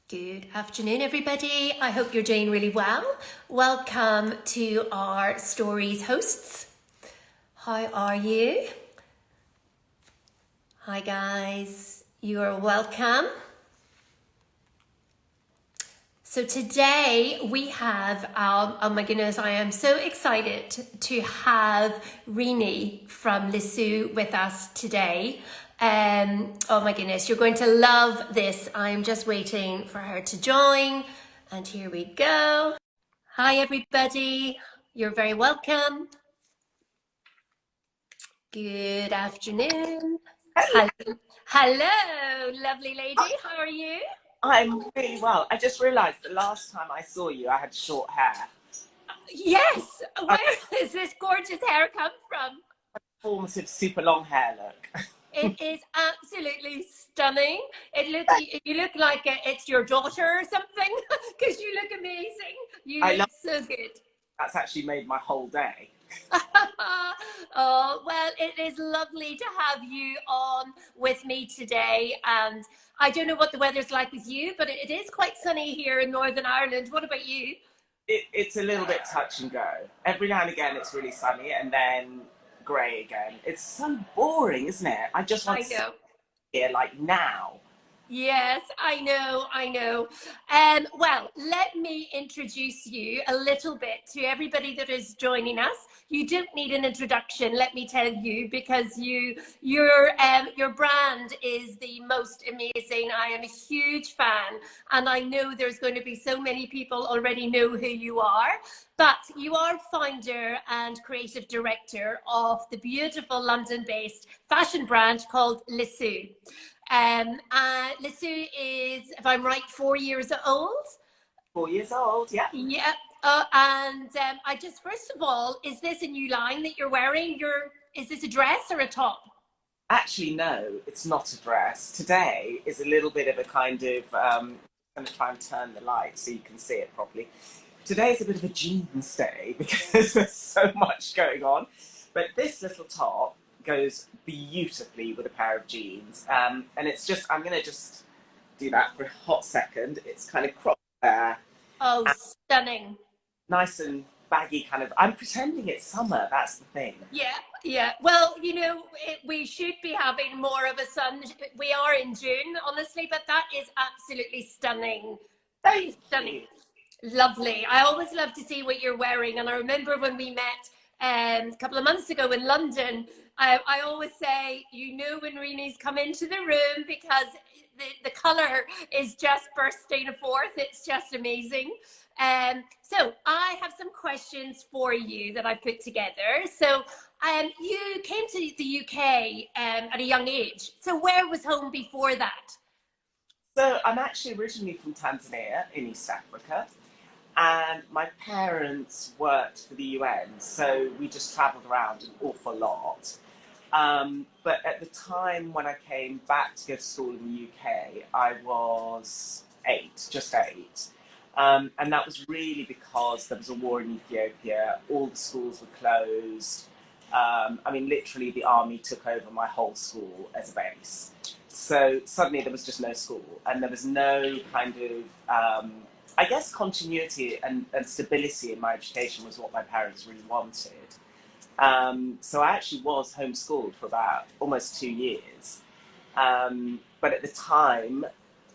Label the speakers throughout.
Speaker 1: Good afternoon, everybody. I hope you're doing really well. Welcome to our stories hosts. How are you? Hi, guys. You are welcome. So today we have, oh my goodness, I am so excited to have Rene from Lisou with us today. Oh my goodness, you're going to love this. I'm just waiting for her to join. And here we go. Hi, everybody. You're very welcome. Good afternoon. Hello, hello, lovely lady. How are you?
Speaker 2: I'm really well. I just realised the last time I saw you, I had short hair.
Speaker 1: Yes. Where does this gorgeous hair come from?
Speaker 2: Formative, super long hair look.
Speaker 1: It is absolutely stunning. You look like it's your daughter or something because you look amazing. You
Speaker 2: I
Speaker 1: look
Speaker 2: love
Speaker 1: so good.
Speaker 2: That's actually made my whole day.
Speaker 1: Oh, well, it is lovely to have you on with me today. And I don't know what the weather's like with you, but it is quite sunny here in Northern Ireland. What about you?
Speaker 2: It's a little bit touch and go. Every now and again, it's really sunny, and then grey again. It's so boring, isn't it? I just want
Speaker 1: I
Speaker 2: to sit
Speaker 1: know.
Speaker 2: here like now.
Speaker 1: Yes, I know. Well, let me introduce you a little bit to everybody that is joining us. You don't need an introduction, let me tell you, because your brand is the most amazing. I am a huge fan, and I know there's going to be so many people already know who you are. But you are founder and creative director of the beautiful London-based fashion brand called Lisou. Lisou is, if I'm right, 4 years old.
Speaker 2: 4 years old, yeah.
Speaker 1: Yeah. I just, first of all, is this a new line that you're wearing? Is this a dress or a top?
Speaker 2: Actually, no, it's not a dress. Today is a little bit of a kind of, I'm going to try and turn the light so you can see it properly. Today is a bit of a jeans day because there's so much going on. But this little top goes beautifully with a pair of jeans. And it's just, I'm going to just do that for a hot second. It's kind of cropped there.
Speaker 1: Oh, stunning.
Speaker 2: Nice and baggy kind of, I'm pretending it's summer, that's the thing.
Speaker 1: Yeah. Well, we should be having more of a sun. We are in June, honestly, but that is absolutely stunning.
Speaker 2: Thank
Speaker 1: Stunning.
Speaker 2: you.
Speaker 1: Lovely. I always love to see what you're wearing. And I remember when we met a couple of months ago in London, I always say, when Rene's come into the room because the colour is just bursting forth. It's just amazing. So I have some questions for you that I put together. So you came to the UK at a young age. So where was home before that?
Speaker 2: So I'm actually originally from Tanzania in East Africa. And my parents worked for the UN, so we just travelled around an awful lot. But at the time when I came back to go to school in the UK, I was just eight. And that was really because there was a war in Ethiopia, all the schools were closed. Literally the army took over my whole school as a base. So suddenly there was just no school, and there was no kind of, continuity and stability in my education was what my parents really wanted. So I actually was homeschooled for about almost 2 years. But at the time,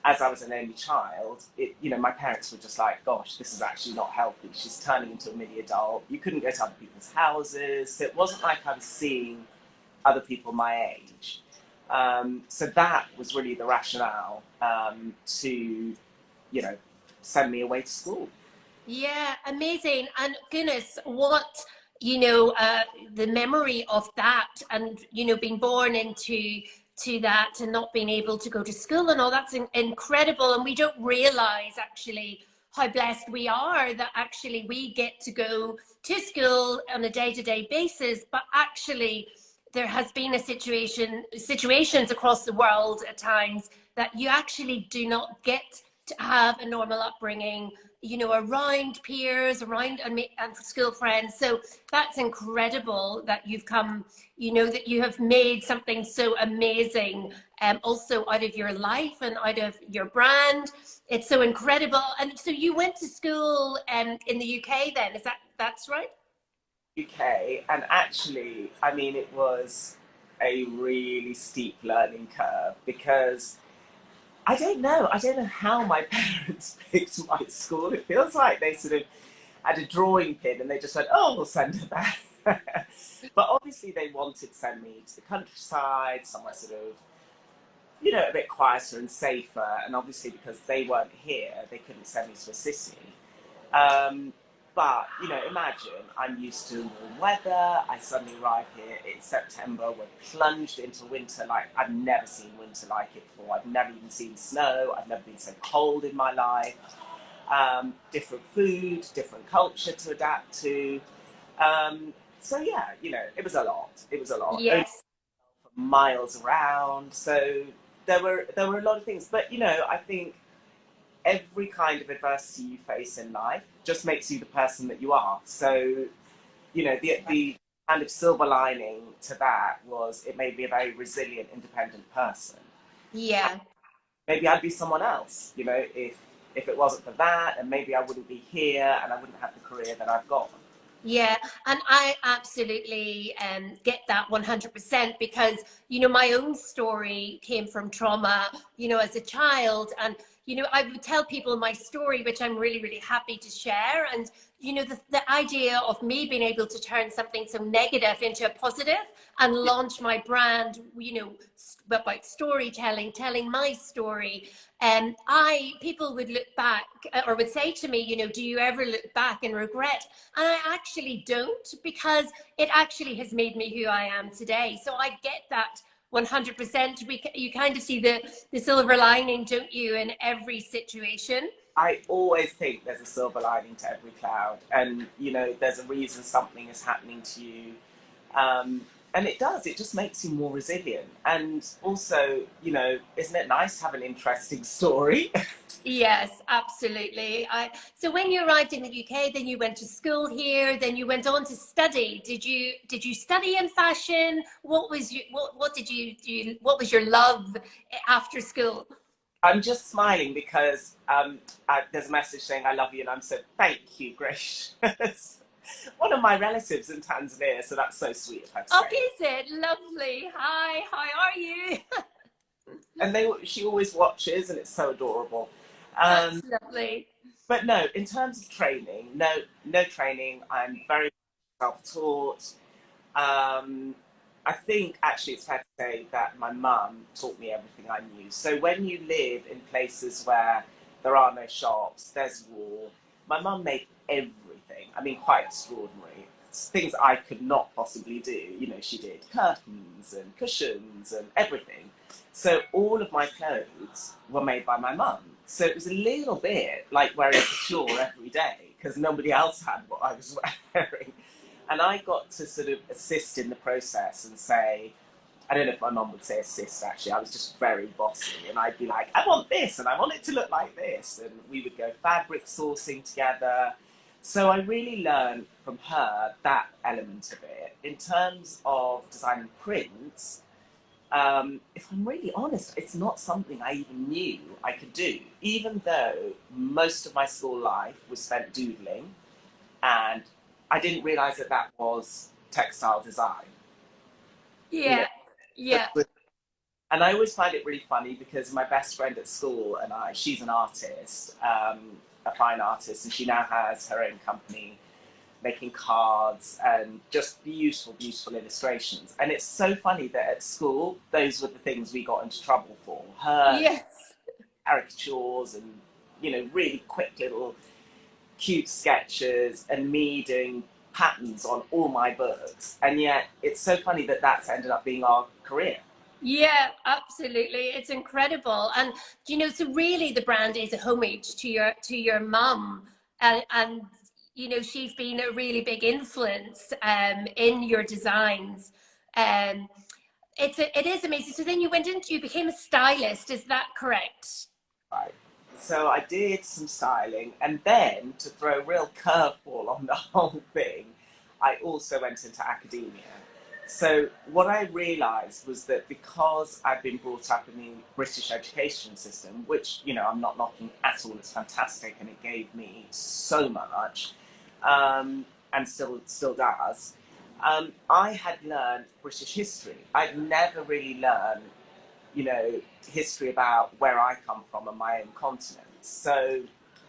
Speaker 2: as I was an only child, my parents were just like, gosh, this is actually not healthy. She's turning into a mini adult. You couldn't go to other people's houses. So it wasn't like I was seeing other people my age. So that was really the rationale to, send me away to school.
Speaker 1: Yeah, amazing. And goodness, what, the memory of that and, being born into that and not being able to go to school and all, that's incredible. And we don't realize actually how blessed we are that actually we get to go to school on a day-to-day basis, but actually there has been situations across the world at times that you actually do not get to have a normal upbringing, you know, around peers, around and school friends. So that's incredible that you've come, you know, that you have made something so amazing, also out of your life and out of your brand. It's so incredible. And so you went to school in the UK then, that's right?
Speaker 2: UK, and actually, I mean, it was a really steep learning curve because I don't know how my parents picked my school. It feels like they sort of had a drawing pin and they just went, oh, we'll send her there. But obviously, they wanted to send me to the countryside, somewhere sort of, you know, a bit quieter and safer. And obviously, because they weren't here, they couldn't send me to a city. Um, but, you know, imagine I'm used to warm weather. I suddenly arrive here. It's September. We're plunged into winter like I've never seen winter like it before. I've never even seen snow. I've never been so cold in my life. Different food, different culture to adapt to. So, yeah, you know, it was a lot. It was a lot. Only
Speaker 1: Yes.
Speaker 2: miles around. So there were a lot of things. But, you know, I think every kind of adversity you face in life just makes you the person that you are. So, you know, the kind of silver lining to that was it made me a very resilient, independent person.
Speaker 1: Yeah.
Speaker 2: Maybe I'd be someone else, you know, if it wasn't for that, and maybe I wouldn't be here and I wouldn't have the career that I've got.
Speaker 1: Yeah, and I absolutely get that 100% because, you know, my own story came from trauma, you know, as a child. And, you know, I would tell people my story, which I'm really, really happy to share. And, you know, the idea of me being able to turn something so negative into a positive and launch my brand, you know, about storytelling, telling my story. People would look back or would say to me, you know, do you ever look back and regret? And I actually don't, because it actually has made me who I am today. So I get that 100%. You kind of see the silver lining, don't you, in every situation?
Speaker 2: I always think there's a silver lining to every cloud, and you know, there's a reason something is happening to you. Um, and it does, it just makes you more resilient. And also, you know, isn't it nice to have an interesting story?
Speaker 1: Yes, absolutely. So when you arrived in the UK, then you went to school here, then you went on to study. Did you study in fashion? What did you do? What was your love after school?
Speaker 2: I'm just smiling because there's a message saying I love you, and I'm so thank you, gracious. One of my relatives in Tanzania, so that's so sweet of her to
Speaker 1: Oh,
Speaker 2: say.
Speaker 1: is it? Lovely. Hi, how are you?
Speaker 2: And she always watches, and it's so adorable.
Speaker 1: That's
Speaker 2: Um,
Speaker 1: lovely.
Speaker 2: but no, in terms of training, no training. I'm very self-taught. Um, I think actually it's fair to say that my mum taught me everything I knew. So when you live in places where there are no shops, there's war, my mum made everything. I mean, quite extraordinary. It's things I could not possibly do. You know, she did curtains and cushions and everything. So all of my clothes were made by my mum. So it was a little bit like wearing couture every day because nobody else had what I was wearing. And I got to sort of assist in the process and say, I don't know if my mum would say assist actually, I was just very bossy. And I'd be like, I want this and I want it to look like this. And we would go fabric sourcing together. So I really learned from her that element of it. In terms of designing prints, if I'm really honest, it's not something I even knew I could do, even though most of my school life was spent doodling, and I didn't realize that that was textile design. You know,
Speaker 1: Yeah, yeah,
Speaker 2: and I always find it really funny because my best friend at school and she's an artist, a fine artist, and she now has her own company making cards and just beautiful, beautiful illustrations. And it's so funny that at school, those were the things we got into trouble for. Her
Speaker 1: yes.
Speaker 2: caricatures and, you know, really quick little cute sketches and me doing patterns on all my books. And yet it's so funny that that's ended up being our career.
Speaker 1: Yeah, absolutely. It's incredible. And you know, so really the brand is a homage to your mum. And you know, she's been a really big influence in your designs. Um it is amazing. So then you became a stylist, is that correct?
Speaker 2: Right. So I did some styling, and then to throw a real curveball on the whole thing, I also went into academia. So what I realised was that because I'd been brought up in the British education system, which, you know, I'm not knocking at all, it's fantastic and it gave me so much, and still does, I had learned British history. I'd never really learned, you know, history about where I come from and my own continent. So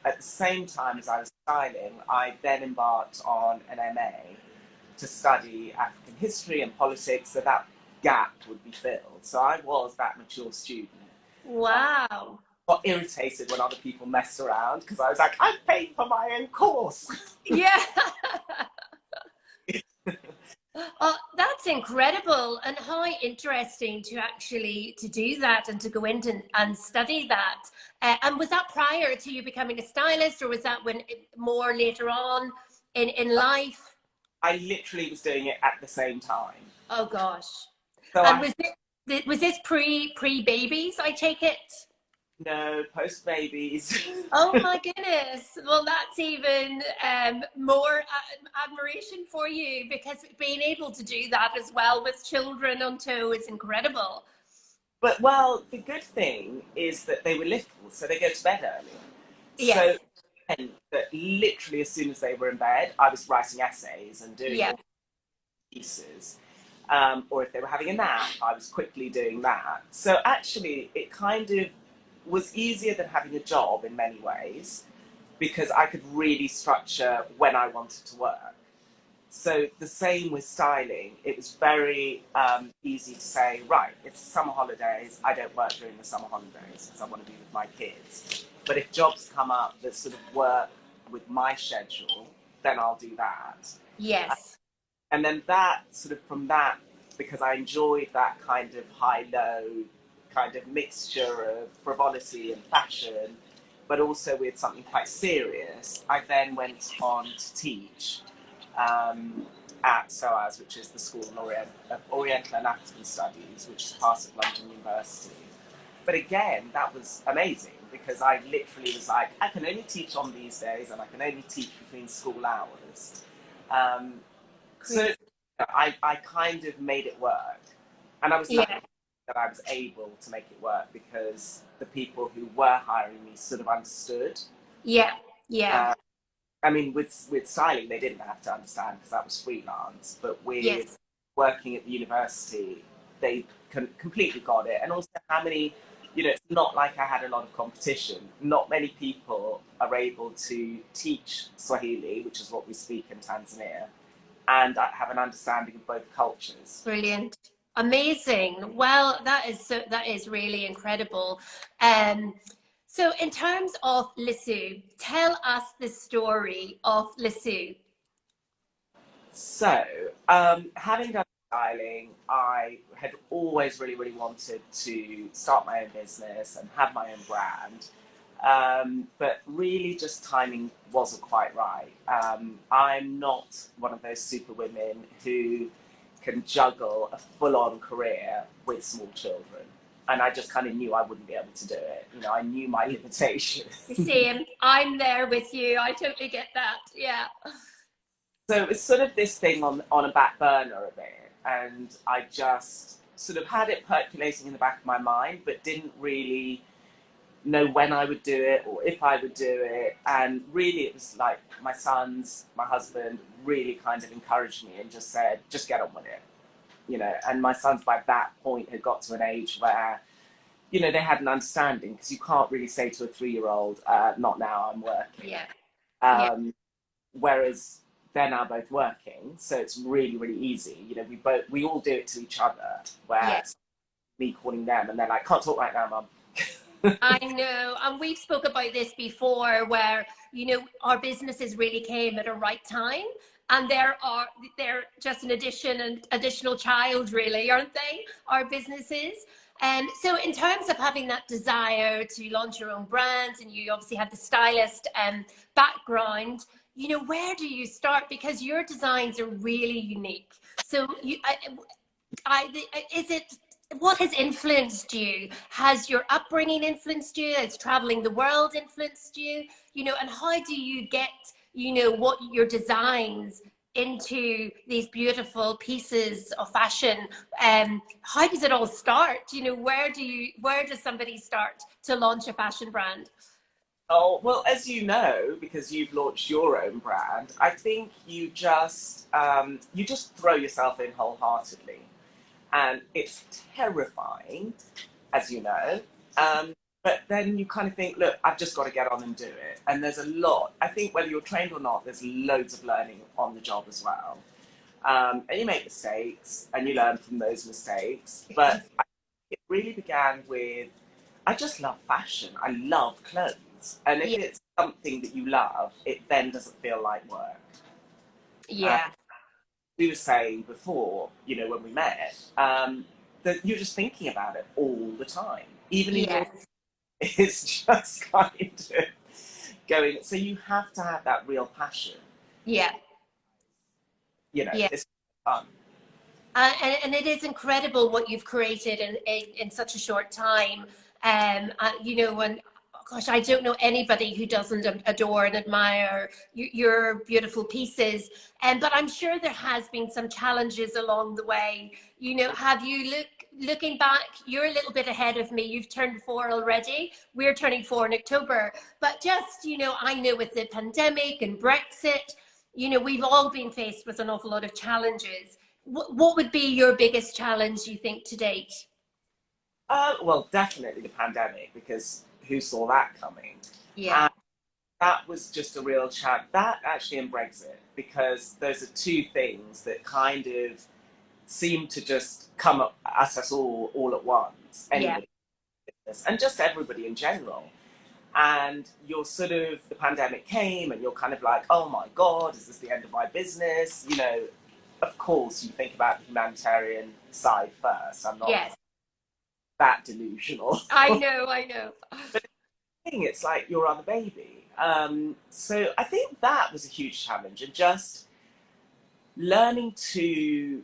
Speaker 2: at the same time as I was styling, I then embarked on an MA to study African history and politics, so that gap would be filled. So I was that mature student.
Speaker 1: Wow.
Speaker 2: Got irritated when other people messed around because I was like, I paid for my own course.
Speaker 1: Yeah. Oh, that's incredible, and how interesting to actually to do that and to go into and study that. And was that prior to you becoming a stylist, or was that when more later on in life?
Speaker 2: I literally was doing it at the same time.
Speaker 1: Oh gosh.
Speaker 2: So
Speaker 1: And
Speaker 2: I
Speaker 1: was this pre babies, I take it?
Speaker 2: no post babies.
Speaker 1: Oh my goodness. Well, that's even more admiration for you, because being able to do that as well with children on tow is incredible.
Speaker 2: But well, the good thing is that they were little, so they go to bed early. So
Speaker 1: Yes.
Speaker 2: and that literally as soon as they were in bed, I was writing essays and doing
Speaker 1: Yeah.
Speaker 2: all pieces. Or if they were having a nap, I was quickly doing that. So actually, it kind of was easier than having a job in many ways because I could really structure when I wanted to work. So the same with styling. It was very easy to say, right, it's summer holidays. I don't work during the summer holidays because I want to be with my kids. But if jobs come up that sort of work with my schedule, then I'll do that.
Speaker 1: Yes.
Speaker 2: And then that sort of from that, because I enjoyed that kind of high-low kind of mixture of frivolity and fashion, but also with something quite serious, I then went on to teach at SOAS, which is the School of Oriental and African Studies, which is part of London University. But again, that was amazing because I literally was like, I can only teach on these days and I can only teach between school hours. So I kind of made it work. And I was lucky
Speaker 1: Yeah.
Speaker 2: that I was able to make it work because the people who were hiring me sort of understood.
Speaker 1: Yeah. Yeah.
Speaker 2: I mean, with styling, they didn't have to understand because that was freelance. But with
Speaker 1: Yes.
Speaker 2: working at the university, they completely got it. And also, how many, you know, it's not like I had a lot of competition. Not many people are able to teach Swahili, which is what we speak in Tanzania, and have an understanding of both cultures.
Speaker 1: Brilliant. Amazing. Well, that is really incredible. So in terms of Lisou, tell us the story of Lisou.
Speaker 2: So, having done styling, I had always really, really wanted to start my own business and have my own brand. But really, just timing wasn't quite right. I'm not one of those super women who can juggle a full-on career with small children. And I just kind of knew I wouldn't be able to do it. You know, I knew my limitations.
Speaker 1: Same. I'm there with you. I totally get that. Yeah.
Speaker 2: So it was sort of this thing on a back burner a bit, and I just sort of had it percolating in the back of my mind, but didn't really know when I would do it or if I would do it. And really, it was like my husband really kind of encouraged me and just said, just get on with it, you know. And my sons by that point had got to an age where, you know, they had an understanding because you can't really say to a 3-year-old, not now, I'm working.
Speaker 1: Yeah. Yeah.
Speaker 2: Whereas they're now both working, so it's really, really easy. You know, we all do it to each other, where
Speaker 1: Yeah.
Speaker 2: it's me calling them and they're like, can't talk right now, mum.
Speaker 1: I know, and we've spoke about this before, where you know our businesses really came at a right time, and they're just an additional child, really, aren't they? Our businesses. And so, in terms of having that desire to launch your own brands, and you obviously have the stylist background, you know, where do you start? Because your designs are really unique. So, is it what has influenced you? Has your upbringing influenced you? Has traveling the world influenced you? You know, and how do you get, you know, what your designs into these beautiful pieces of fashion? How does it all start? You know, where does somebody start to launch a fashion brand?
Speaker 2: Oh, well, as you know, because you've launched your own brand, I think you just throw yourself in wholeheartedly. And it's terrifying, as you know. But then you kind of think, look, I've just got to get on and do it. And there's a lot. I think whether you're trained or not, there's loads of learning on the job as well. And you make mistakes and you learn from those mistakes. But it really began with, I just love fashion. I love clothes. And if
Speaker 1: Yeah,
Speaker 2: it's something that you love, it then doesn't feel like work. Uh,
Speaker 1: yeah,
Speaker 2: we were saying before, you know, when we met, that you're just thinking about it all the time, even in your.
Speaker 1: yes,
Speaker 2: It's just kind of going. So you have to have that real passion.
Speaker 1: yeah,
Speaker 2: You know,
Speaker 1: yeah.
Speaker 2: it's fun.
Speaker 1: And it is incredible what you've created in such a short time. You know, and gosh, I don't know anybody who doesn't adore and admire your beautiful pieces. But I'm sure there has been some challenges along the way. You know, have you looking back? You're a little bit ahead of me. You've turned 4 already. We're turning 4 in October. But just, you know, I know with the pandemic and Brexit, you know, we've all been faced with an awful lot of challenges. What would be your biggest challenge, you think, to date?
Speaker 2: Well, definitely the pandemic, because who saw that coming?
Speaker 1: Yeah,
Speaker 2: And that was just a real challenge. That actually and Brexit, because those are two things that kind of seem to just come up at us all at once.
Speaker 1: yeah,
Speaker 2: Anybody, and just everybody in general. And you're sort of, the pandemic came and you're kind of like, oh my God, is this the end of my business? You know, of course you think about the humanitarian side first. I'm not
Speaker 1: yes.
Speaker 2: that delusional.
Speaker 1: I know, I know.
Speaker 2: But it's like your other baby. So I think that was a huge challenge, and just learning to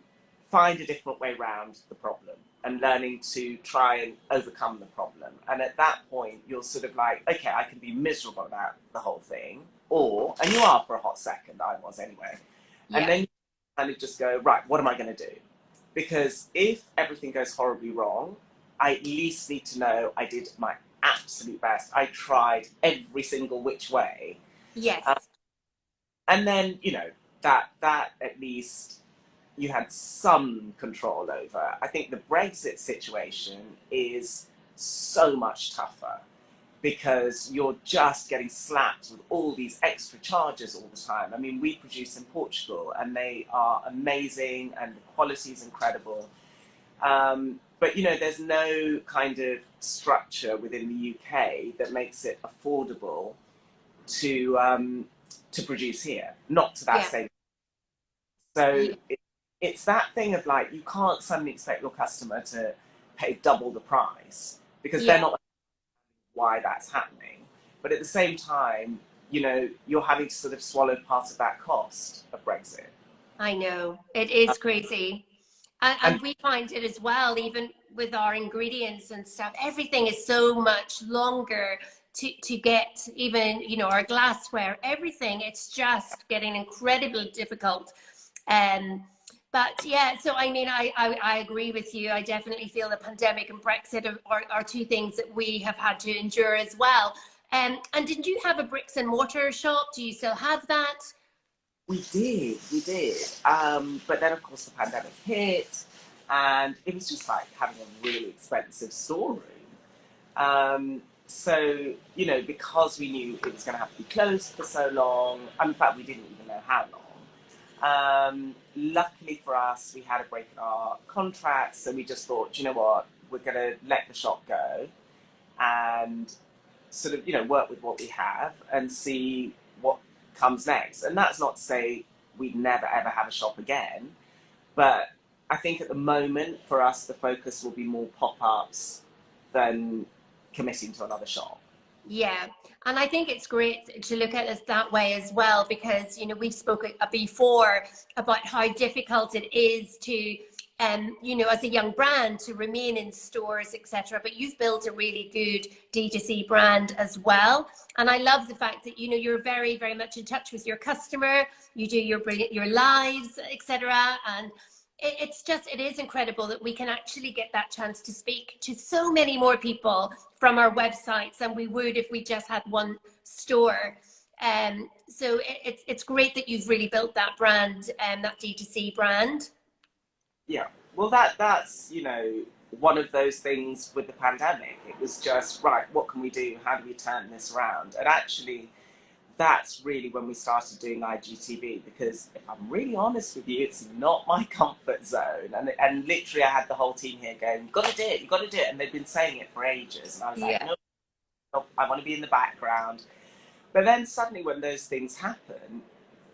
Speaker 2: find a different way around the problem and learning to try and overcome the problem. And at that point, you're sort of like, okay, I can be miserable about the whole thing, or, and you are for a hot second, I was anyway. And
Speaker 1: Yeah,
Speaker 2: then you kind of just go, right, what am I going to do? Because if everything goes horribly wrong, I at least need to know I did my absolute best. I tried every single which way.
Speaker 1: yes,
Speaker 2: And then, you know, that at least you had some control over. I think the Brexit situation is so much tougher because you're just getting slapped with all these extra charges all the time. I mean, we produce in Portugal and they are amazing and the quality is incredible. But, you know, there's no kind of structure within the UK that makes it affordable to produce here, not to that
Speaker 1: yeah,
Speaker 2: same. So
Speaker 1: yeah,
Speaker 2: it's that thing of like, you can't suddenly expect your customer to pay double the price because they're
Speaker 1: yeah.
Speaker 2: not why that's happening. But at the same time, you know, you're having to sort of swallow part of that cost of Brexit.
Speaker 1: I know. It is crazy.
Speaker 2: And
Speaker 1: And we find it as well, even with our ingredients and stuff. Everything is so much longer to get, even, you know, our glassware, everything. It's just getting incredibly difficult. Um, but yeah, so I mean, I agree with you. I definitely feel the pandemic and Brexit are two things that we have had to endure as well. And did you have a bricks and mortar shop? Do you still have that?
Speaker 2: we did. But then, of course, the pandemic hit, and it was just like having a really expensive storeroom. So, you know, because we knew it was going to have to be closed for so long, in fact, we didn't even know how long. Luckily for us, we had a break in our contract, so we just thought, you know what, we're going to let the shop go and sort of, you know, work with what we have and see what comes next. And that's not to say we'd never ever have a shop again, but I think at the moment for us, the focus will be more pop-ups than committing to another shop.
Speaker 1: Yeah, and I think it's great to look at it that way as well, because you know we've spoken before about how difficult it is to you know, as a young brand to remain in stores, etc. But you've built a really good D2C brand as well. And I love the fact that, you know, you're very, very much in touch with your customer. You do your lives, etc. And it is incredible that we can actually get that chance to speak to so many more people from our websites than we would if we just had one store. So it's great that you've really built that brand, that D2C brand.
Speaker 2: Yeah, well, that's, you know, one of those things with the pandemic. It was just, right, what can we do? How do we turn this around? And actually, that's really when we started doing IGTV, because if I'm really honest with you, it's not my comfort zone. And literally, I had the whole team here going, you've got to do it, you've got to do it. And they've been saying it for ages. And I was like,
Speaker 1: Yeah.
Speaker 2: no, no, I want to be in the background. But then suddenly when those things happen,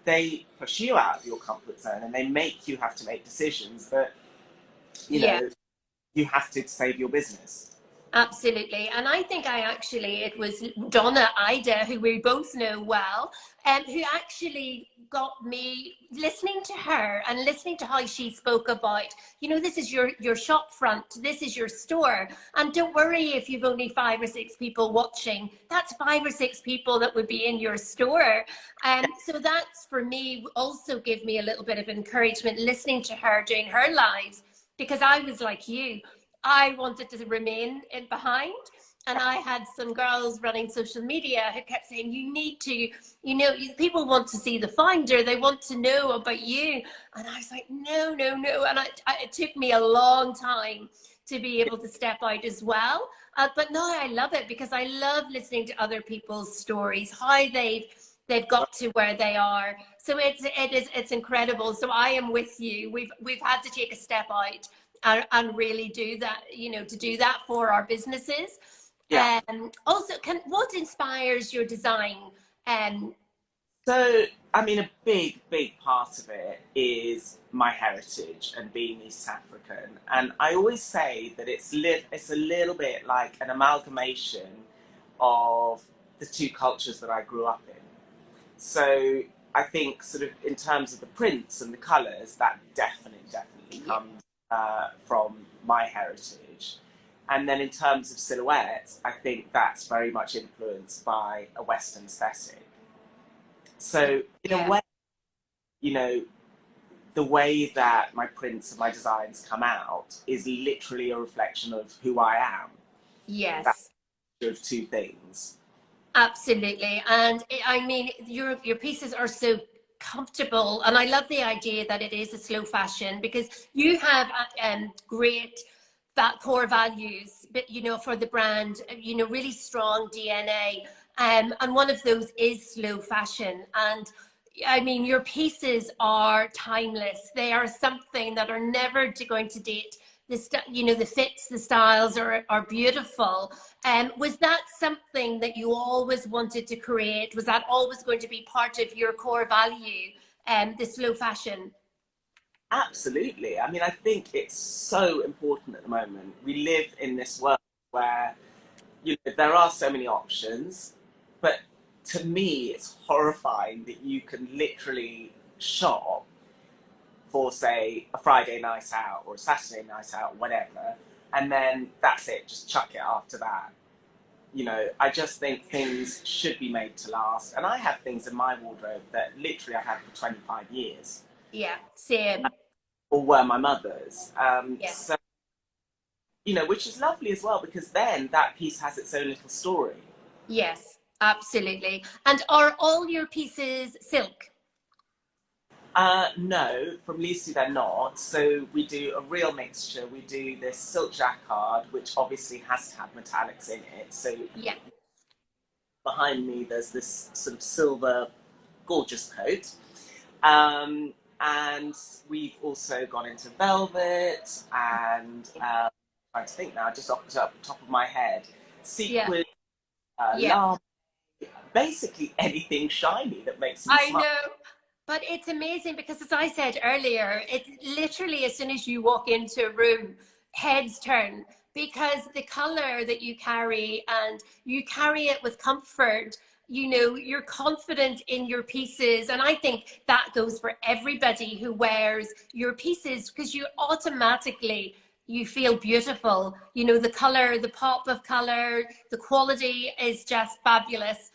Speaker 2: they push you out of your comfort zone and they make you have to make decisions that, you know, you have to save your business.
Speaker 1: Absolutely. And I think it was Donna Ida, who we both know well, who actually got me listening to her and listening to how she spoke about, you know, this is your shop front, this is your store. And don't worry if you've only 5 or 6 people watching, that's 5 or 6 people that would be in your store. So that's, for me, also give me a little bit of encouragement listening to her doing her lives, because I was like you. I wanted to remain in behind, and I had some girls running social media who kept saying, you need to, you know, people want to see the founder, they want to know about you. And I was like, no, no, no. And it took me a long time to be able to step out as well. But now I love it, because I love listening to other people's stories, how they've got to where they are. So it's incredible. So I am with you. We've had to take a step out and really do that, you know, to do that for our businesses.
Speaker 2: Yeah.
Speaker 1: Also, what inspires your design?
Speaker 2: So, I mean, a big part of it is my heritage and being East African. And I always say that it's a little bit like an amalgamation of the two cultures that I grew up in. So I think sort of in terms of the prints and the colours, that definitely comes from my heritage. And then in terms of silhouettes, I think that's very much influenced by a Western aesthetic. So in a way, you know, the way that my prints and my designs come out is literally a reflection of who I am.
Speaker 1: Yes.
Speaker 2: That's of two things.
Speaker 1: Absolutely. And I mean, your pieces are so comfortable, and I love the idea that it is a slow fashion, because you have great that core values, but you know, for the brand, you know, really strong DNA, and one of those is slow fashion. And I mean, your pieces are timeless. They are something that are never going to date. You know, the fits, the styles are beautiful. Was that something that you always wanted to create? Was that always going to be part of your core value, the slow fashion?
Speaker 2: Absolutely. I mean, I think it's so important at the moment. We live in this world where, you know, there are so many options, but to me, it's horrifying that you can literally shop for, say, a Friday night out or a Saturday night out, whatever, and then that's it, just chuck it after that. You know, I just think things should be made to last. And I have things in my wardrobe that literally I've had for 25 years.
Speaker 1: Yeah, same.
Speaker 2: Or were my mother's.
Speaker 1: Yeah.
Speaker 2: So, you know, which is lovely as well, because then that piece has its own little story.
Speaker 1: Yes, absolutely. And are all your pieces silk?
Speaker 2: No, from Lisou they're not. So we do a real mixture. We do this silk jacquard, which obviously has to have metallics in it. So
Speaker 1: Yeah.
Speaker 2: behind me there's this sort of silver, gorgeous coat. And we've also gone into velvet and trying to think now, just off the top of my head, sequin, lamb, basically anything shiny that makes me smile.
Speaker 1: I know. But it's amazing, because as I said earlier, it literally, as soon as you walk into a room, heads turn, because the color that you carry, and you carry it with comfort. you know, you're confident in your pieces. And I think that goes for everybody who wears your pieces, because you automatically, you feel beautiful. You know, the color, the pop of color, the quality is just fabulous.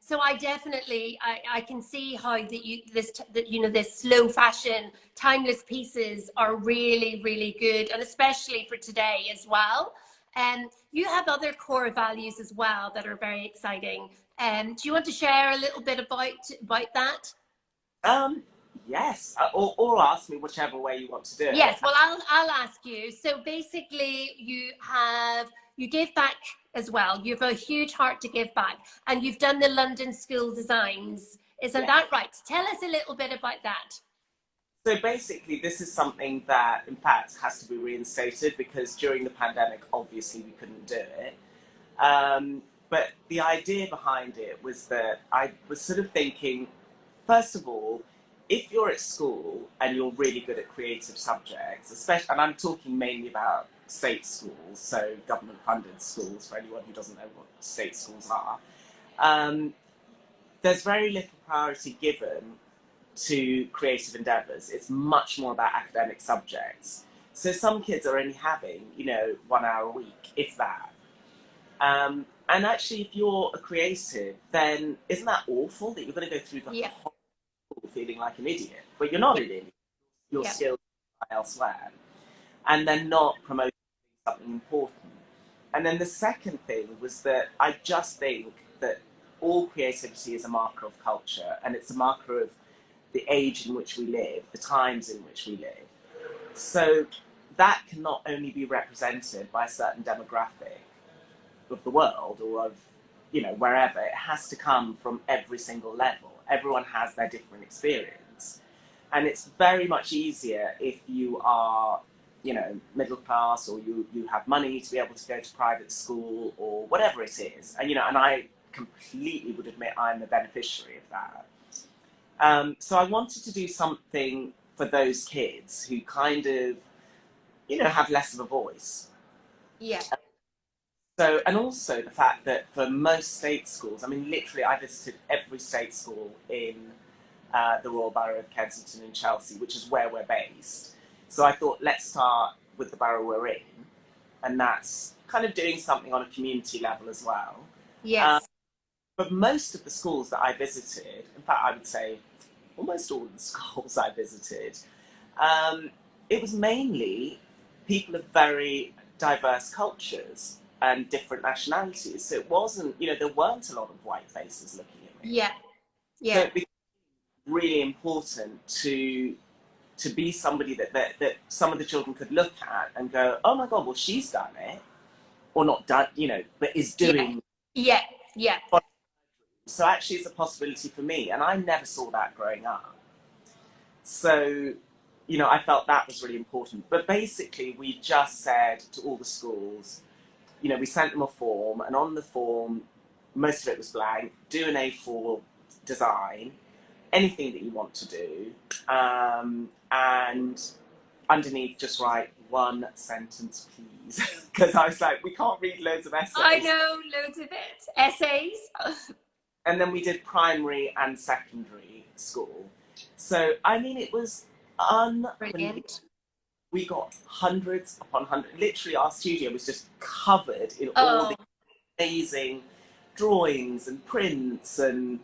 Speaker 1: So I definitely, I can see how this slow fashion, timeless pieces are really, really good, and especially for today as well. You have other core values as well that are very exciting. Do you want to share a little bit about that?
Speaker 2: Um, yes, or ask me whichever way you want to do it.
Speaker 1: Yes, well, I'll ask you. So basically, you give back as well. You have a huge heart to give back, and you've done the London School Designs. Isn't
Speaker 2: Yeah.
Speaker 1: that right? Tell us a little bit about that.
Speaker 2: So basically, this is something that, in fact, has to be reinstated because during the pandemic, obviously, we couldn't do it. But the idea behind it was that I was sort of thinking, first of all, if you're at school and you're really good at creative subjects, especially, and I'm talking mainly about state schools, so government-funded schools, for anyone who doesn't know what state schools are, there's very little priority given to creative endeavours. It's much more about academic subjects. So some kids are only having, 1 hour a week, if that. And actually, if you're a creative, then isn't that awful that you're going to go through the
Speaker 1: Yeah,
Speaker 2: whole feeling like an idiot? But you're not
Speaker 1: yeah,
Speaker 2: an idiot. Your
Speaker 1: yeah,
Speaker 2: skills are elsewhere. And then not promoting something important. And then the second thing was that I just think that all creativity is a marker of culture, and it's a marker of the age in which we live, the times in which we live. So that can not only be represented by a certain demographic of the world or of, wherever, it has to come from every single level. Everyone has their different experience. And it's very much easier if you are, middle class, or you have money to be able to go to private school or whatever it is. And, and I completely would admit I'm a beneficiary of that. So I wanted to do something for those kids who kind of, have less of a voice.
Speaker 1: yeah.
Speaker 2: So, and also the fact that for most state schools, I mean, literally, I visited every state school in the Royal Borough of Kensington and Chelsea, which is where we're based. So I thought, let's start with the borough we're in, and that's kind of doing something on a community level as well.
Speaker 1: Yes.
Speaker 2: But most of the schools that I visited, in fact, I would say almost all of the schools I visited, it was mainly people of very diverse cultures and different nationalities. So it wasn't, there weren't a lot of white faces looking at me.
Speaker 1: Yeah.
Speaker 2: So
Speaker 1: Yeah.
Speaker 2: it became really important to be somebody that some of the children could look at and go, oh my God, well, she's done it. Or not done, but is
Speaker 1: Yeah.
Speaker 2: doing.
Speaker 1: Yeah. Yeah.
Speaker 2: So actually, it's a possibility for me. And I never saw that growing up. So, I felt that was really important. But basically, we just said to all the schools, we sent them a form, and on the form, most of it was blank, do an A4 design, anything that you want to do, and underneath just write one sentence, please. Because I was like, we can't read loads of essays.
Speaker 1: I know loads of it. Essays.
Speaker 2: And then we did primary and secondary school. So, I mean, it was unbelievable.
Speaker 1: Brilliant.
Speaker 2: We got hundreds upon hundreds. Literally, our studio was just covered in all
Speaker 1: Oh,
Speaker 2: the amazing drawings and prints and,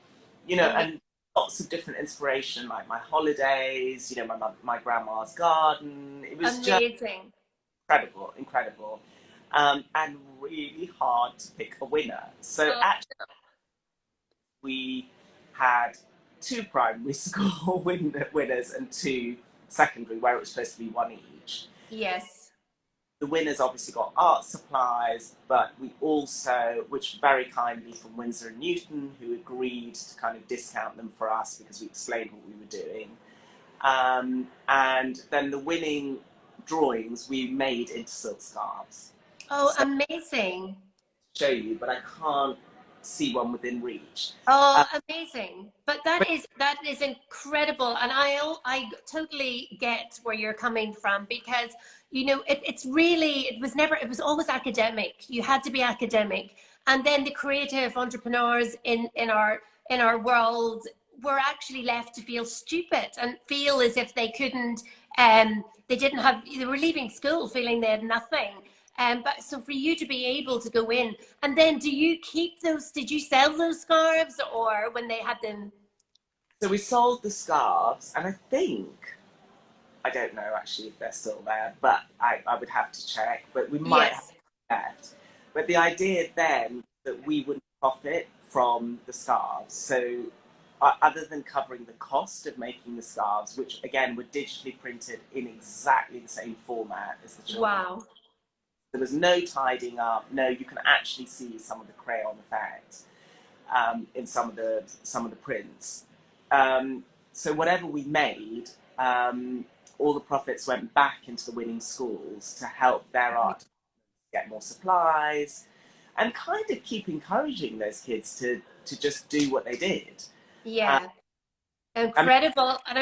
Speaker 1: amazing.
Speaker 2: and lots of different inspiration, like my holidays, my grandma's garden. It was just
Speaker 1: Amazing.
Speaker 2: incredible, incredible. And really hard to pick a winner. So
Speaker 1: Oh,
Speaker 2: actually, we had 2 primary school winners and 2 secondary, where it was supposed to be 1 each.
Speaker 1: yes.
Speaker 2: The winners obviously got art supplies, but we also, which very kindly from Winsor and Newton, who agreed to kind of discount them for us because we explained what we were doing. And then the winning drawings we made into silk scarves.
Speaker 1: Oh,
Speaker 2: So
Speaker 1: amazing.
Speaker 2: I'll show you, but I can't see one within reach.
Speaker 1: Oh, amazing. But
Speaker 2: But
Speaker 1: that is incredible. And I totally get where you're coming from, because, it's really, it was always academic. You had to be academic. And then the creative entrepreneurs in our world were actually left to feel stupid and feel as if they couldn't, they didn't have, they were leaving school feeling they had nothing. But so for you to be able to go in, and then do you keep those, did you sell those scarves, or when they had them?
Speaker 2: So we sold the scarves, and I don't know actually if they're still there, but I would have to check. But we might have
Speaker 1: Yes.
Speaker 2: left. But the idea then that we wouldn't profit from the scarves. So other than covering the cost of making the scarves, which again were digitally printed in exactly the same format as the children,
Speaker 1: Wow.
Speaker 2: there was no tidying up. No, you can actually see some of the crayon effect in some of the prints. So whatever we made, all the profits went back into the winning schools to help their art get more supplies, and kind of keep encouraging those kids to just do what they did. Uh,
Speaker 1: Yeah.
Speaker 2: I'm
Speaker 1: Incredible. And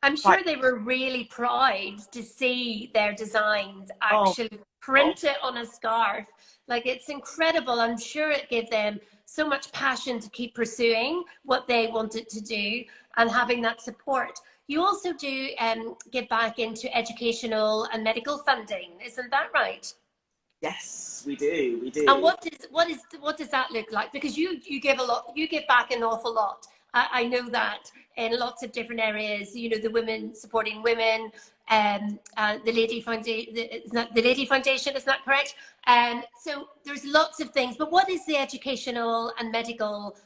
Speaker 1: I'm
Speaker 2: quite
Speaker 1: sure they were really proud to see their designs
Speaker 2: oh,
Speaker 1: actually
Speaker 2: oh
Speaker 1: printed on a scarf. Like, it's incredible. I'm sure it gave them so much passion to keep pursuing what they wanted to do and having that support. You also do give back into educational and medical funding, isn't that right?
Speaker 2: yes, we do.
Speaker 1: And what does that look like? Because you give a lot, you give back an awful lot. I know that in lots of different areas. You know, the women supporting women, the Lady Foundation. The Lady Foundation, is that correct? So there's lots of things. But what is the educational and medical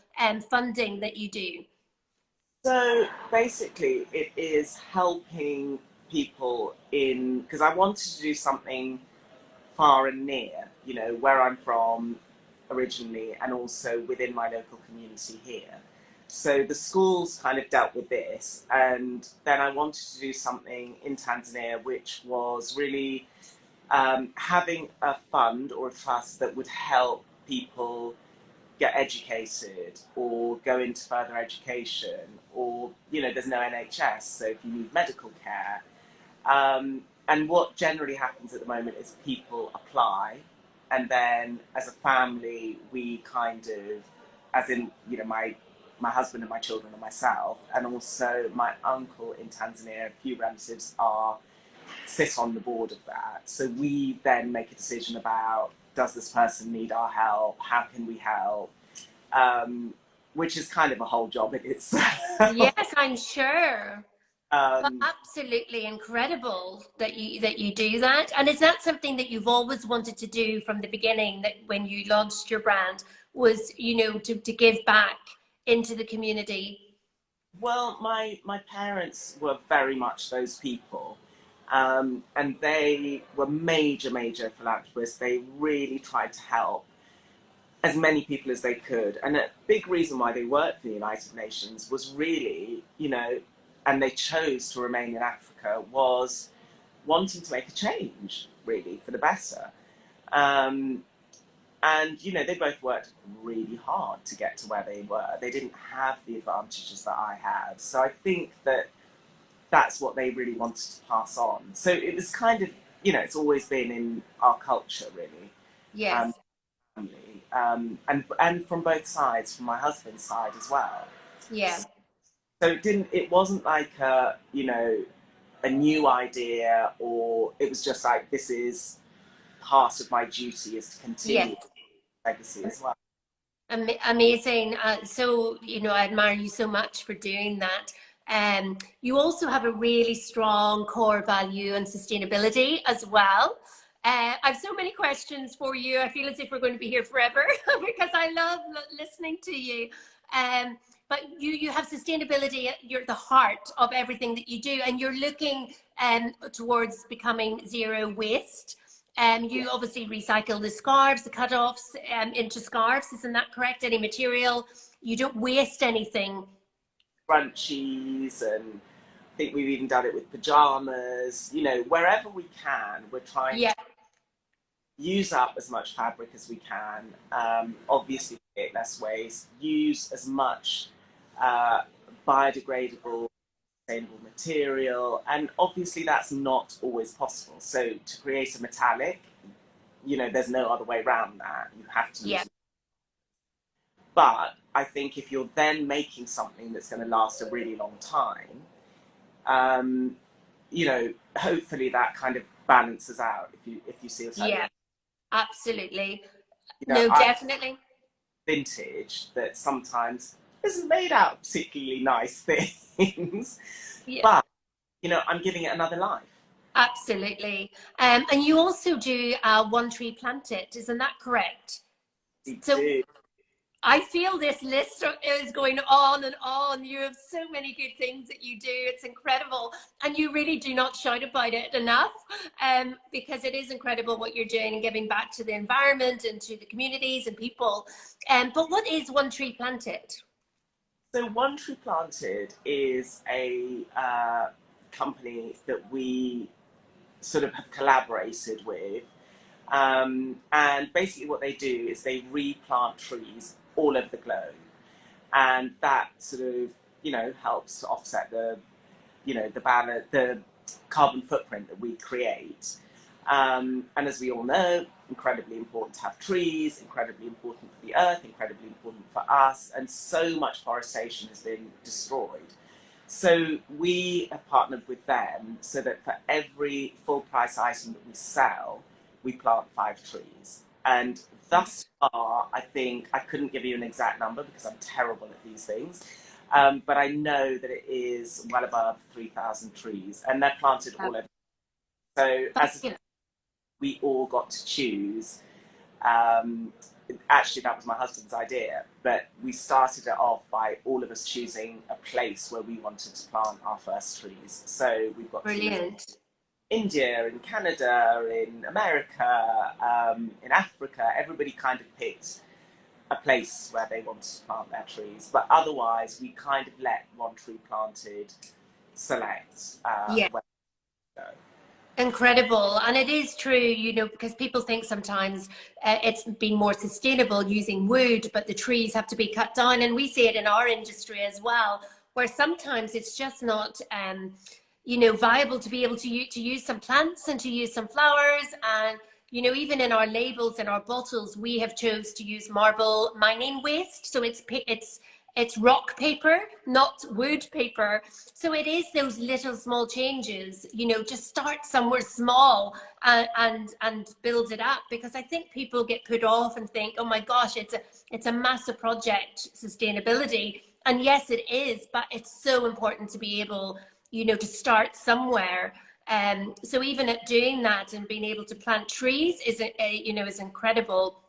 Speaker 1: funding that you do?
Speaker 2: So basically, it is helping people in, because I wanted to do something far and near, you know, where I'm from originally, and also within my local community here. So the schools kind of dealt with this, and then I wanted to do something in Tanzania, which was really having a fund or a trust that would help people get educated or go into further education, or, you know, there's no NHS, so if you need medical care, and what generally happens at the moment is people apply, and then as a family, we kind of, as in, you know, my husband and my children and myself, and also my uncle in Tanzania, a few relatives are sit on the board of that. So we then make a decision about, does this person need our help? How can we help? Which is kind of a whole job in itself.
Speaker 1: Yes, I'm sure. But
Speaker 2: um,
Speaker 1: absolutely incredible that you do that. And is that something that you've always wanted to do from the beginning, that when you launched your brand, was, you know, to give back into the community?
Speaker 2: Well, my parents were very much those people. And they were major philanthropists. They really tried to help as many people as they could. And a big reason why they worked for the United Nations was really, you know, and they chose to remain in Africa, was wanting to make a change, really, for the better. Um, and, you know, they both worked really hard to get to where they were. They didn't have the advantages that I had. So I think that that's what they really wanted to pass on. So it was kind of, you know, it's always been in our culture, really,
Speaker 1: Yes,
Speaker 2: family, and from both sides, from my husband's side as well.
Speaker 1: yeah,
Speaker 2: So it wasn't like a, you know, a new idea, or it was just like, this is part of my duty is to
Speaker 1: yes.
Speaker 2: continue legacy as well.
Speaker 1: Amazing. So, you know, I admire you so much for doing that. You also have a really strong core value and sustainability as well. I have so many questions for you. I feel as if we're going to be here forever because I love listening to you. Um, but you have sustainability at the heart of everything that you do, and you're looking towards becoming zero waste.
Speaker 2: Yeah,
Speaker 1: You obviously recycle the scarves, the cut-offs into scarves, isn't that correct? Any material, you don't waste anything.
Speaker 2: scrunchies, and I think we've even done it with pajamas. You know, wherever we can, we're trying
Speaker 1: Yeah,
Speaker 2: to use up as much fabric as we can. Obviously, create less waste. Use as much biodegradable, sustainable material, and obviously that's not always possible. So to create a metallic, you know, there's no other way around that. You have to
Speaker 1: Yeah.
Speaker 2: use it. But I think if you're then making something that's going to last a really long time, you know, hopefully that kind of balances out. If you see what I mean.
Speaker 1: Yeah, absolutely.
Speaker 2: You know,
Speaker 1: No,
Speaker 2: I
Speaker 1: definitely.
Speaker 2: vintage that sometimes isn't made out of particularly nice things,
Speaker 1: Yeah,
Speaker 2: but you know, I'm giving it another life.
Speaker 1: absolutely. And you also do One Tree Planted, isn't that correct?
Speaker 2: We
Speaker 1: So
Speaker 2: do.
Speaker 1: I feel this list is going on and on. You have so many good things that you do. It's incredible. And you really do not shout about it enough, because it is incredible what you're doing and giving back to the environment and to the communities and people. But what is One Tree Planted?
Speaker 2: So One Tree Planted is a company that we sort of have collaborated with. And basically what they do is they replant trees all over the globe. And that sort of, you know, helps to offset the, you know, the carbon footprint that we create. And as we all know, incredibly important to have trees, incredibly important for the earth, incredibly important for us, and so much forestation has been destroyed. So we have partnered with them so that for every full price item that we sell, we plant 5 trees. And thus far, I think, I couldn't give you an exact number because I'm terrible at these things, but I know that it is well above 3,000 trees, and they're planted all over. So as
Speaker 1: Yeah.
Speaker 2: we all got to choose, um, actually that was my husband's idea, but we started it off by all of us choosing a place where we wanted to plant our first trees. So we've got trees
Speaker 1: Brilliant.
Speaker 2: in India, in Canada, in America, in Africa. Everybody kind of picked a place where they wanted to plant their trees, but otherwise we kind of let One Tree Planted select
Speaker 1: Yeah.
Speaker 2: where to go.
Speaker 1: Incredible. And it is true, you know, because people think sometimes it's been more sustainable using wood, but the trees have to be cut down. And we see it in our industry as well, where sometimes it's just not, you know, viable to be able to use some plants and to use some flowers. And, you know, even in our labels and our bottles, we have chose to use marble mining waste. So it's rock paper, not wood paper. So it is those little small changes, you know, just start somewhere small and build it up, because I think people get put off and think, oh my gosh, it's a massive project, sustainability. And yes, it is, but it's so important to be able, you know, to start somewhere. So even at doing that and being able to plant trees you know, is incredible.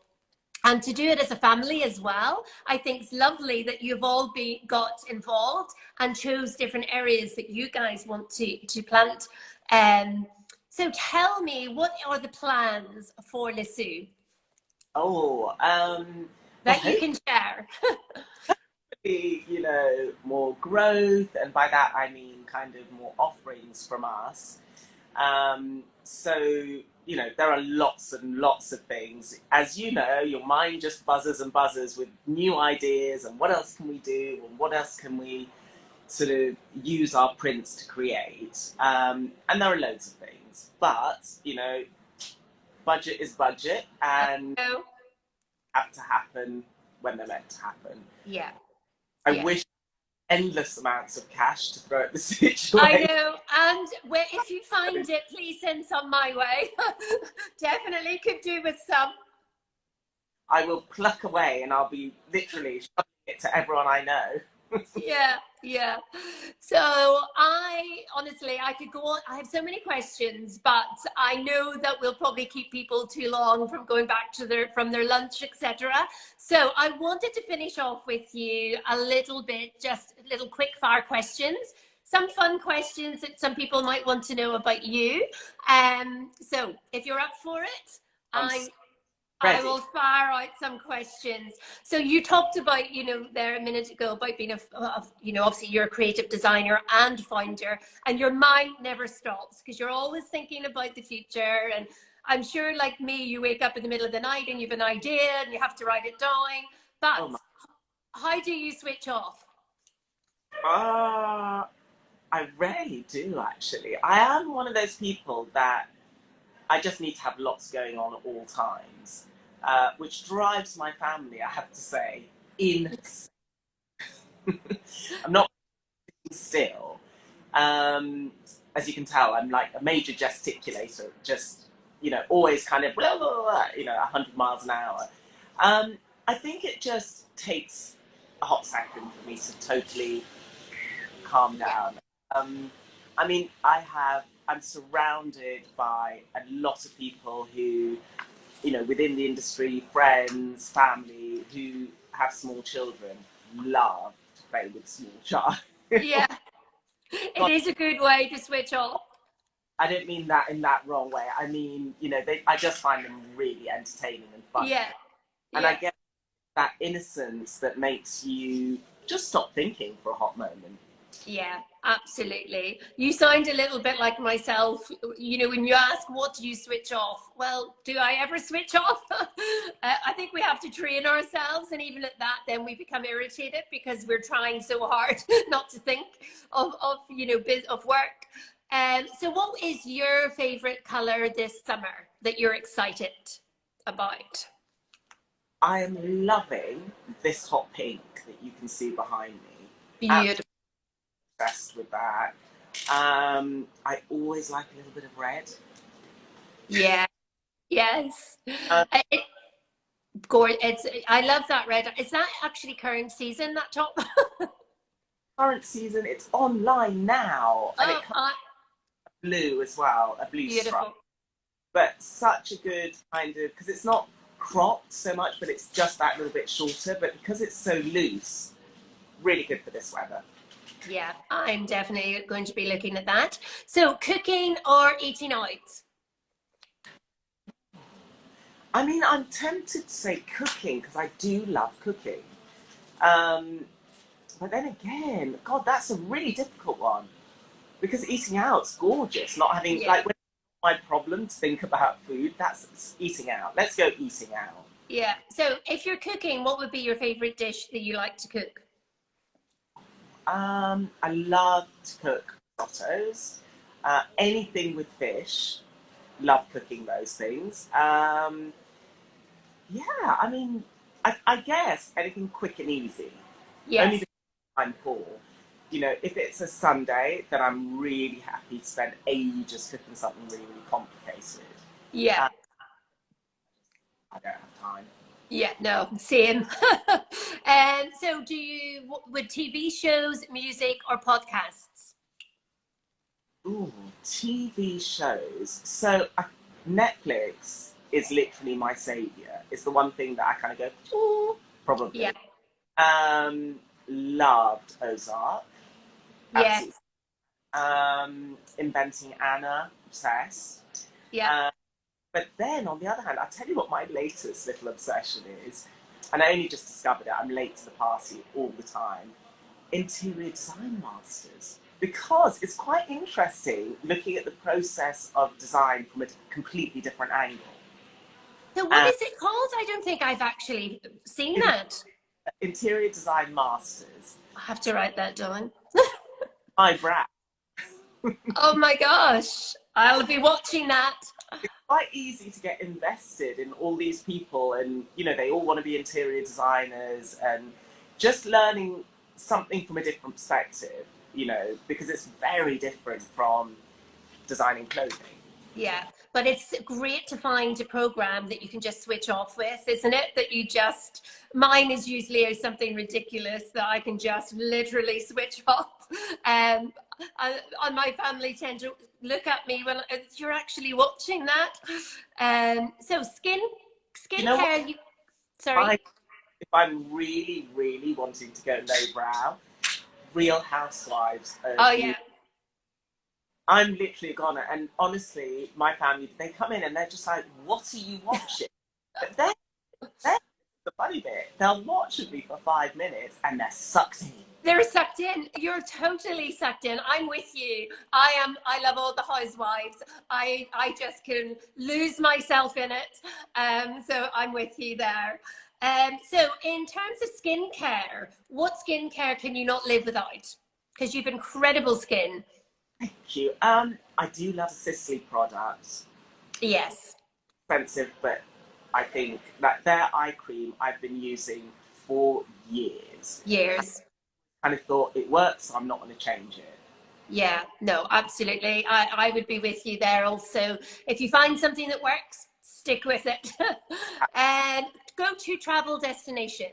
Speaker 1: And to do it as a family as well, I think it's lovely that you've all got involved and chose different areas that you guys want to plant. So tell me, what are the plans for Lisou
Speaker 2: Oh, well,
Speaker 1: that you can share?
Speaker 2: hopefully, you know, more growth, and by that I mean kind of more offerings from us. So, you know, there are lots and lots of things. As you know, your mind just buzzes and buzzes with new ideas and what else can we do and what else can we sort of use our prints to create. And there are loads of things. But, you know, budget is budget and
Speaker 1: Oh,
Speaker 2: have to happen when they're meant to happen.
Speaker 1: yeah,
Speaker 2: I
Speaker 1: yeah.
Speaker 2: wish endless amounts of cash to throw at the
Speaker 1: I
Speaker 2: situation.
Speaker 1: know, and if you find it, please send some my way. Definitely could do with some.
Speaker 2: I will pluck away and I'll be literally showing it to everyone I know.
Speaker 1: Yeah, yeah. So I could go on. I have so many questions, but I know that we'll probably keep people too long from going back to from their lunch, etc. So I wanted to finish off with you a little bit, just little quick fire questions, some fun questions that some people might want to know about you. So if you're up for it,
Speaker 2: I'm
Speaker 1: I'm I
Speaker 2: ready.
Speaker 1: will fire out some questions. So you talked about, you know, there a minute ago about being you know, obviously you're a creative designer and founder, and your mind never stops because you're always thinking about the future. And I'm sure, like me, you wake up in the middle of the night and you have an idea and you have to write it down. But
Speaker 2: Oh my.
Speaker 1: how do you switch off?
Speaker 2: I rarely do actually. I am one of those people that I just need to have lots going on at all times, which drives my family, I have to say, insane. I'm not still. As you can tell, I'm like a major gesticulator, just, always kind of blah, blah, blah, 100 miles an hour. I think it just takes a hot second for me to totally calm down. I mean, I'm surrounded by a lot of people who, within the industry, friends, family, who have small children, love to play with small child.
Speaker 1: Yeah, it is a good way to switch off.
Speaker 2: I don't mean that in that wrong way. I mean, I just find them really entertaining and fun.
Speaker 1: Yeah,
Speaker 2: And
Speaker 1: yeah.
Speaker 2: I guess that innocence that makes you just stop thinking for a hot moment.
Speaker 1: Yeah, absolutely. You sound a little bit like myself. When you ask, what do you switch off? Well, do I ever switch off? I think we have to train ourselves. And even at that, then we become irritated because we're trying so hard not to think of work. So what is your favorite color this summer that you're excited about?
Speaker 2: I am loving this hot pink that you can see behind me.
Speaker 1: Beautiful.
Speaker 2: Obsessed with that. I always like a little bit of red.
Speaker 1: Yeah. Yes.
Speaker 2: Uh,
Speaker 1: I love that red. Is that actually current season, that top?
Speaker 2: Current season, it's online now. And
Speaker 1: Oh,
Speaker 2: it comes blue as well, a blue
Speaker 1: beautiful.
Speaker 2: stripe. But such a good kind of, because it's not cropped so much, but it's just that little bit shorter. But because it's so loose, really good for this weather.
Speaker 1: Yeah, I'm definitely going to be looking at that. So cooking or eating out?
Speaker 2: I mean, I'm tempted to say cooking because I do love cooking. But then again, God, that's a really difficult one. Because eating out's gorgeous. Not having, when my problem to think about food, that's eating out. Let's go eating out.
Speaker 1: Yeah. So if you're cooking, what would be your favorite dish that you like to cook?
Speaker 2: I love to cook risottos. Anything with fish. Love cooking those things. Yeah, I mean, I guess anything quick and easy.
Speaker 1: Yes.
Speaker 2: Only because I'm poor. If it's a Sunday, then I'm really happy to spend ages cooking something really, really complicated.
Speaker 1: Yeah.
Speaker 2: I don't have time.
Speaker 1: Yeah, no, same. So with TV shows, music, or podcasts?
Speaker 2: Ooh, TV shows. So Netflix is literally my savior. It's the one thing that I kind of go, ooh, probably.
Speaker 1: Yeah.
Speaker 2: Loved Ozark.
Speaker 1: Yes.
Speaker 2: Inventing Anna, obsessed.
Speaker 1: Yeah.
Speaker 2: But then, on the other hand, I'll tell you what my latest little obsession is, and I only just discovered it, I'm late to the party all the time, interior design masters. Because it's quite interesting looking at the process of design from a completely different angle.
Speaker 1: So what is it called? I don't think I've actually seen that.
Speaker 2: Interior design masters.
Speaker 1: I have to write that down.
Speaker 2: My brand.
Speaker 1: Oh my gosh, I'll be watching that.
Speaker 2: It's quite easy to get invested in all these people, and they all want to be interior designers, and just learning something from a different perspective, because it's very different from designing clothing.
Speaker 1: Yeah, but it's great to find a program that you can just switch off with, isn't it? Mine is usually something ridiculous that I can just literally switch off. And my family tend to look at me when you're actually watching that. So skincare. Sorry.
Speaker 2: If I'm really, really wanting to go lowbrow, Real Housewives.
Speaker 1: Oh yeah.
Speaker 2: I'm literally a goner, and honestly, my family, they come in and they're just like, what are you watching? But then the funny bit, they'll watch with me for 5 minutes and they're sucked in.
Speaker 1: They're sucked in. You're totally sucked in. I'm with you. I love all the housewives. I just can lose myself in it. So I'm with you there. So in terms of skincare, what skincare can you not live without? Because you've incredible skin.
Speaker 2: Thank you. I do love Sisley products.
Speaker 1: Yes.
Speaker 2: Expensive, but I think that their eye cream I've been using for years.
Speaker 1: Years.
Speaker 2: Kind of thought it works, so I'm not going to change it.
Speaker 1: Yeah, no, absolutely. I would be with you there also. If you find something that works, stick with it. And go to travel destination.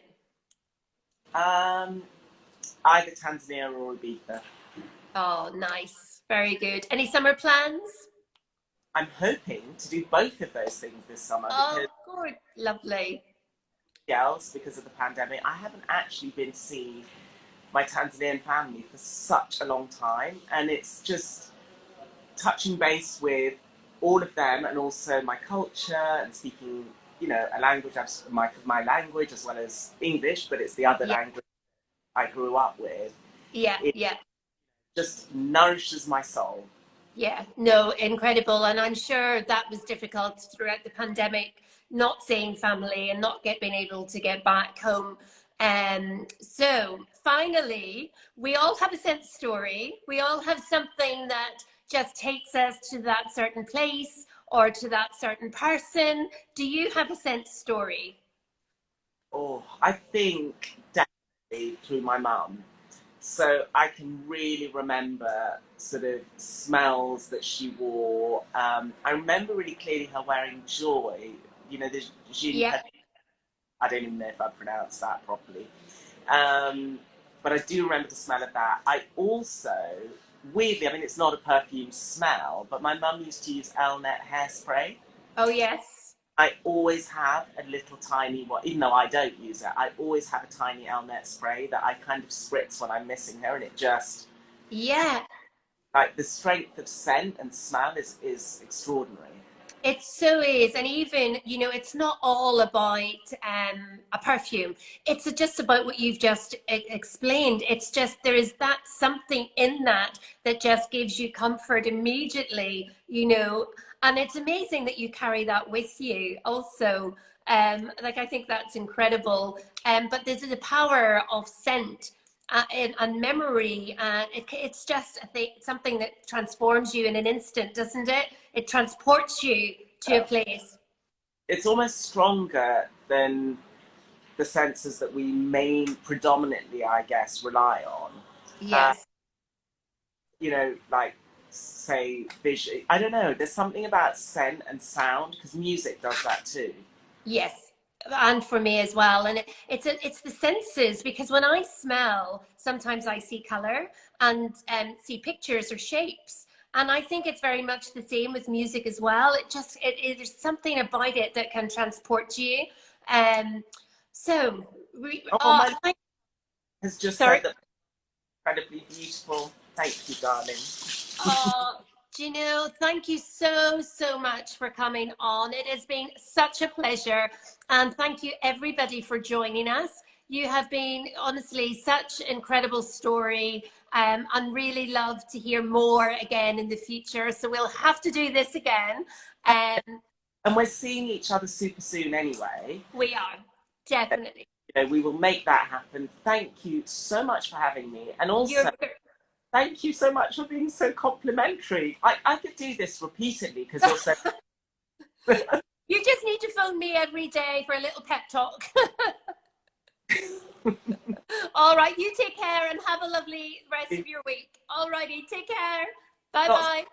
Speaker 2: Um, Either Tanzania or Ibiza.
Speaker 1: Oh, nice. Very good. Any summer plans?
Speaker 2: I'm hoping to do both of those things this summer
Speaker 1: Oh,
Speaker 2: because
Speaker 1: good. Lovely.
Speaker 2: else, because of the pandemic, I haven't actually been to see my Tanzanian family for such a long time, and it's just touching base with all of them and also my culture and speaking, a language, my language as well as English, but it's the other
Speaker 1: Yeah,
Speaker 2: language I grew up with.
Speaker 1: yeah,
Speaker 2: It
Speaker 1: yeah.
Speaker 2: just nourishes my soul.
Speaker 1: Yeah, no, incredible. And I'm sure that was difficult throughout the pandemic, not seeing family and not being able to get back home. So finally, we all have a sense story. We all have something that just takes us to that certain place or to that certain person. Do you have a sense story?
Speaker 2: Oh, I think definitely through my mum. So I can really remember sort of smells that she wore. I remember really clearly her wearing Joy, the Jean
Speaker 1: Yeah,
Speaker 2: Pet. I don't even know if I pronounced that properly. Um, but I do remember the smell of that. I also, weirdly, I mean, it's not a perfume smell, but my mum used to use Elnet hairspray.
Speaker 1: oh yes.
Speaker 2: I always have a little tiny one, even though I don't use it, I always have a tiny Elnet spray that I kind of spritz when I'm missing her, and it just,
Speaker 1: Yeah,
Speaker 2: like, the strength of scent and smell is extraordinary.
Speaker 1: it so is. And even, it's not all about a perfume. It's just about what you've just explained. It's just there is that something in that that just gives you comfort immediately. And it's amazing that you carry that with you also. Like, I think that's incredible. But there's the power of scent. And memory, it's just something that transforms you in an instant, doesn't it? It transports you to a place.
Speaker 2: It's almost stronger than the senses that we predominantly, I guess, rely on. Uh,
Speaker 1: Yes,
Speaker 2: like, say, vision. I don't know. There's something about scent and sound, because music does that too.
Speaker 1: yes, and for me as well. And it's the senses, because when I smell, sometimes I see color and see pictures or shapes. And I think it's very much the same with music as well. There's something about it that can transport you. Um, so we,
Speaker 2: Oh, my has just
Speaker 1: sorry.
Speaker 2: said that incredibly beautiful. Thank you, darling.
Speaker 1: Oh, thank you so, so much for coming on. It has been such a pleasure. And thank you, everybody, for joining us. You have been honestly such incredible story, and really love to hear more again in the future. So we'll have to do this again. Um,
Speaker 2: And we're seeing each other super soon anyway.
Speaker 1: we are, definitely.
Speaker 2: We will make that happen. Thank you so much for having me. And also,
Speaker 1: You're
Speaker 2: thank you so much for being so complimentary. I could do this repeatedly because you're so.
Speaker 1: You just need to phone me every day for a little pep talk. All right, you take care and have a lovely rest of your week. All righty, take care. Bye bye.